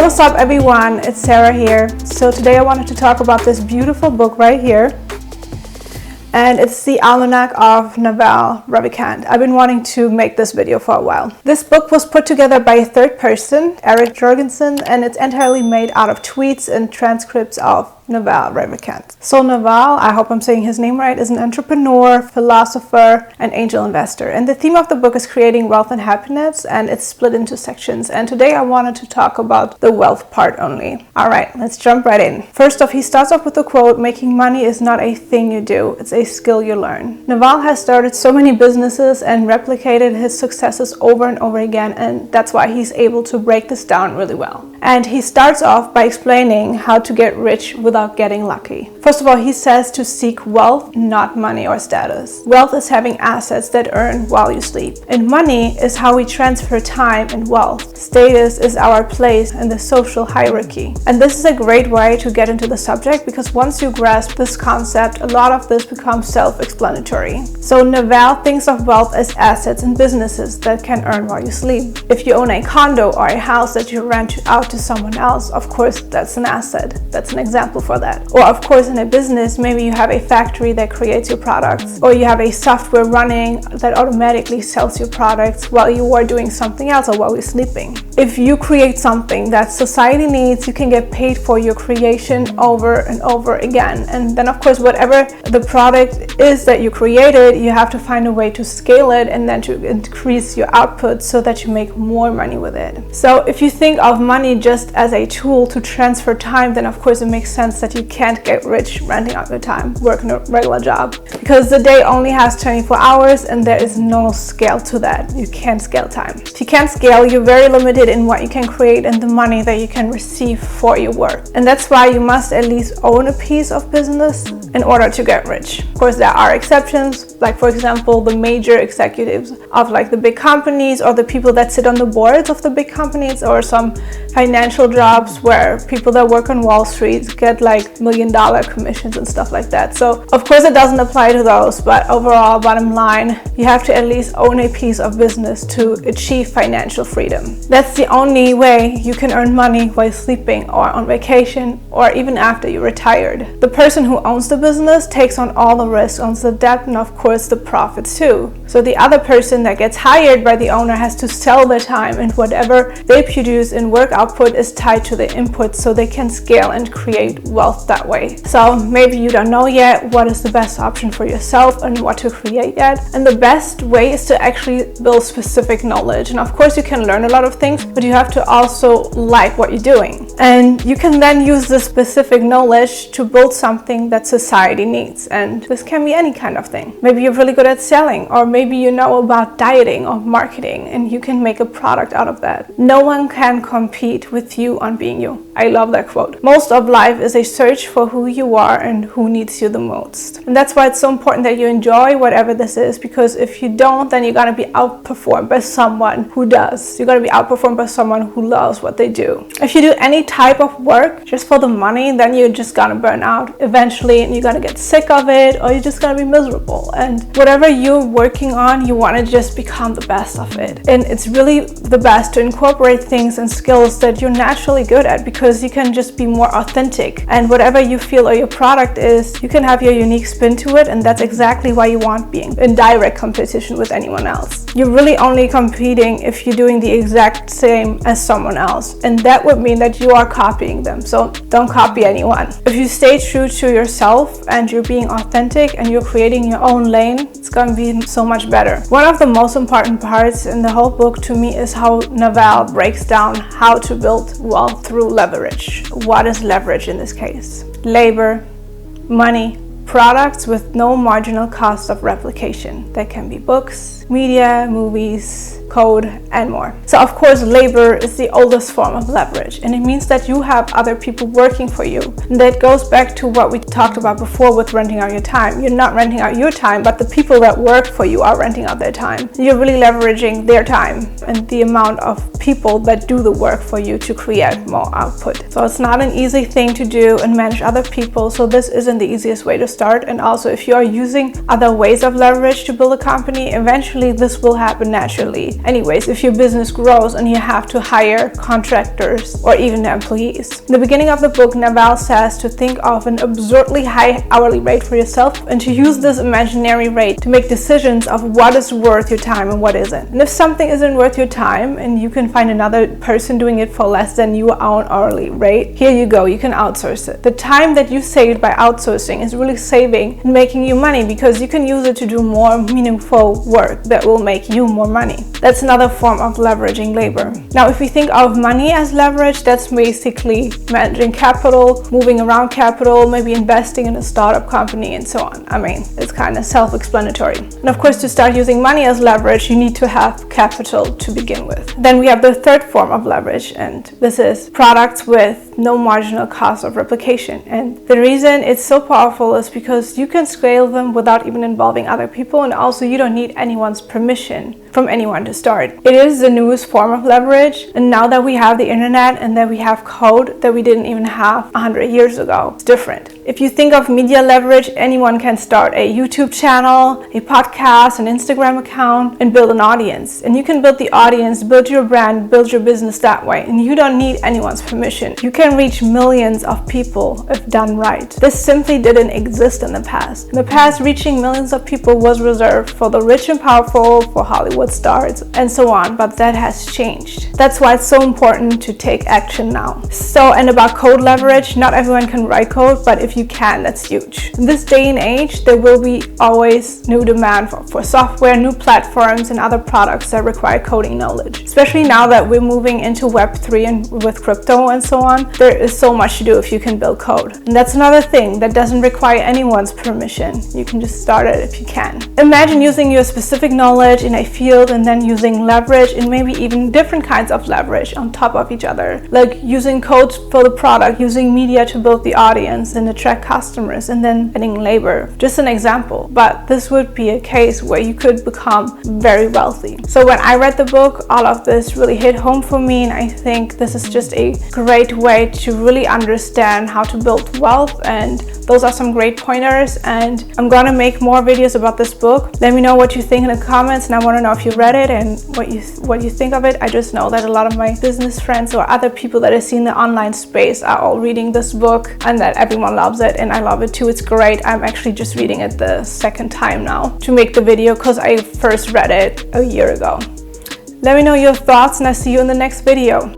what's up everyone, it's Sarah here. So today I wanted to talk about this beautiful book right here. And it's the Almanack of Naval Ravikant. I've been wanting to make this video for a while. This book was put together by a third person, Eric Jorgensen, and it's entirely made out of tweets and transcripts of Naval Ravikant. So Naval, I hope I'm saying his name right, is an entrepreneur, philosopher, and angel investor. And the theme of the book is creating wealth and happiness, and it's split into sections. And today I wanted to talk about the wealth part only. All right, let's jump right in. First off, he starts off with a quote, "Making money is not a thing you do, it's a skill you learn." Naval has started so many businesses and replicated his successes over and over again, and that's why he's able to break this down really well. And he starts off by explaining how to get rich without getting lucky. First of all, he says to seek wealth, not money or status. Wealth is having assets that earn while you sleep. And money is how we transfer time and wealth. Status is our place in the social hierarchy. And this is a great way to get into the subject, because once you grasp this concept, a lot of this becomes self-explanatory. So Naval thinks of wealth as assets and businesses that can earn while you sleep. If you own a condo or a house that you rent out to someone else, of course that's an asset. That's an example for that. Or of course in a business, maybe you have a factory that creates your products, or you have a software running that automatically sells your products while you are doing something else or while you're sleeping. If you create something that society needs, you can get paid for your creation over and over again. And then of course whatever the product is that you created, you have to find a way to scale it and then to increase your output so that you make more money with it. So if you think of money just as a tool to transfer time, then of course it makes sense that you can't get rich renting out your time, working a regular job, because the day only has 24 hours and there is no scale to that. You can't scale time. If you can't scale, you're very limited in what you can create and the money that you can receive for your work. And that's why you must at least own a piece of business in order to get rich. Of course, there are exceptions, like for example, the major executives of like the big companies, or the people that sit on the boards of the big companies, or some financial jobs where people that work on Wall Street get like $1 million commissions and stuff like that. So of course it doesn't apply to those, but overall, bottom line, you have to at least own a piece of business to achieve financial freedom. That's the only way you can earn money while sleeping or on vacation or even after you're retired. The person who owns the business takes on all the risk, owns the debt, and of course the profits too. So the other person that gets hired by the owner has to sell their time, and whatever they produce in work output is tied to the input, so they can scale and create wealth that way. So maybe you don't know yet what is the best option for yourself and what to create yet. And the best way is to actually build specific knowledge. And of course you can learn a lot of things, but you have to also like what you're doing. And you can then use this specific knowledge to build something that society needs. And this can be any kind of thing. Maybe you're really good at selling, or maybe you know about dieting or marketing, and you can make a product out of that. No one can compete with you on being you. I love that quote. Most of life is a search for who you are and who needs you the most. And that's why it's so important that you enjoy whatever this is, because if you don't, then you're going to be outperformed by someone who does. You're going to be outperformed by someone who loves what they do. If you do any type of work just for the money, then you're just going to burn out eventually, and you're going to get sick of it, or you're just going to be miserable. And whatever you're working on, you want to just become the best of it. And it's really the best to incorporate things and skills that you're naturally good at, because you can just be more authentic. And whatever you feel or your product is, you can have your unique spin to it, and that's exactly why you want being in direct competition with anyone else. You're really only competing if you're doing the exact same as someone else, and that would mean that you are copying them. So don't copy anyone. If you stay true to yourself and you're being authentic and you're creating your own lane, it's going to be so much better. One of the most important parts in the whole book to me is how Naval breaks down how to build wealth through leverage. What is leverage in this case? Labor, money, products with no marginal cost of replication. That can be books, media, movies, code, and more. So of course, labor is the oldest form of leverage, and it means that you have other people working for you. And that goes back to what we talked about before with renting out your time. You're not renting out your time, but the people that work for you are renting out their time. You're really leveraging their time and the amount of people that do the work for you to create more output. So it's not an easy thing to do and manage other people. So this isn't the easiest way to start. And also, if you are using other ways of leverage to build a company, eventually this will happen naturally. anyways if your business grows and you have to hire contractors or even employees. In the beginning of the book, Naval says to think of an absurdly high hourly rate for yourself and to use this imaginary rate to make decisions of what is worth your time and what isn't. And if something isn't worth your time and you can find another person doing it for less than your own hourly rate, here you go, you can outsource it. The time that you saved by outsourcing is really saving and making you money because you can use it to do more meaningful work that will make you more money. That's another form of leveraging labor. Now, if we think of money as leverage, that's basically managing capital, moving around capital, maybe investing in a startup company and so on. I mean, it's kind of self-explanatory. And of course, to start using money as leverage, you need to have capital to begin with. Then we have the third form of leverage, and this is products with no marginal cost of replication. And the reason it's so powerful is because you can scale them without even involving other people, and also you don't need anyone's permission from anyone to start. It is the newest form of leverage, and now that we have the internet and that we have code that we didn't even have 100 years ago, it's different. If you think of media leverage, anyone can start a YouTube channel, a podcast, an Instagram account, and build an audience. And you can build the audience, build your brand, build your business that way, and you don't need anyone's permission. You can reach millions of people if done right. This simply didn't exist in the past. In the past, reaching millions of people was reserved for the rich and powerful, for Hollywood stars, and so on, but that has changed. That's why it's so important to take action now. So, and about code leverage, not everyone can write code, but if you can, that's huge. In this day and age, there will be always new demand for software, new platforms, and other products that require coding knowledge. Especially now that we're moving into Web3 and with crypto and so on, there is so much to do if you can build code. And that's another thing that doesn't require anyone's permission. You can just start it if you can. Imagine using your specific knowledge in a field and then using leverage and maybe even different kinds of leverage on top of each other, like using code for the product, using media to build the audience and attract customers, and then getting labor. Just an example, but this would be a case where you could become very wealthy. So when I read the book, all of this really hit home for me, and I think this is just a great way to really understand how to build wealth, and those are some great pointers. And I'm gonna make more videos about this book. Let me know what you think in the comments, and I want to know if you read it and what you think of it. I just know that a lot of my business friends or other people that I see in the online space are all reading this book, and that everyone loves it, and I love it too. It's great. I'm actually just reading it the second time now to make the video because I first read it a year ago. Let me know your thoughts, and I'll see you in the next video.